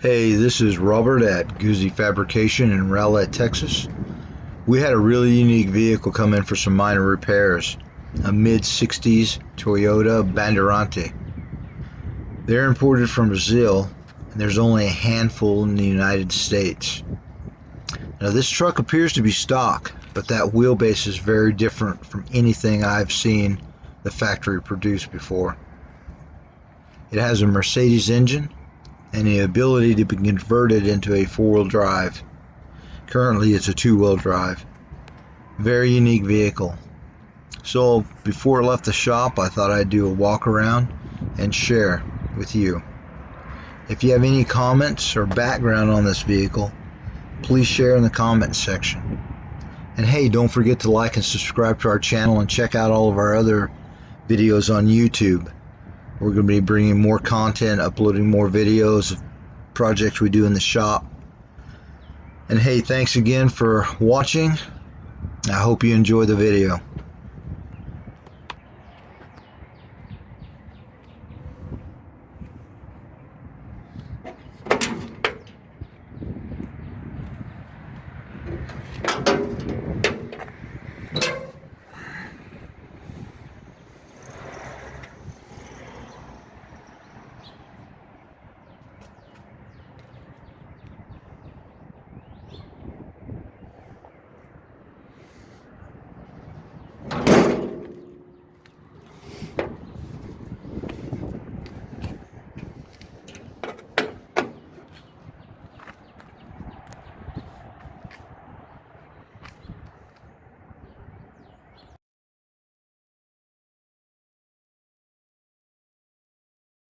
Hey, this is Robert at Guzzi Fabrication in Rowlett, Texas. We had a really unique vehicle come in for some minor repairs. A mid-60s Toyota Bandeirante. They're imported from Brazil, and there's only a handful in the United States. Now this truck appears to be stock, but that wheelbase is very different from anything I've seen the factory produce before. It has a Mercedes engine and the ability to be converted into a four-wheel drive. Currently it's a two-wheel drive. Very unique vehicle. So before I left the shop, I thought I'd do a walk around and share with you. If you have any comments or background on this vehicle, please share in the comments section. And hey, don't forget to like and subscribe to our channel and check out all of our other videos on YouTube. We're going to be bringing more content, uploading more videos of projects we do in the shop. And hey, thanks again for watching. I hope you enjoy the video.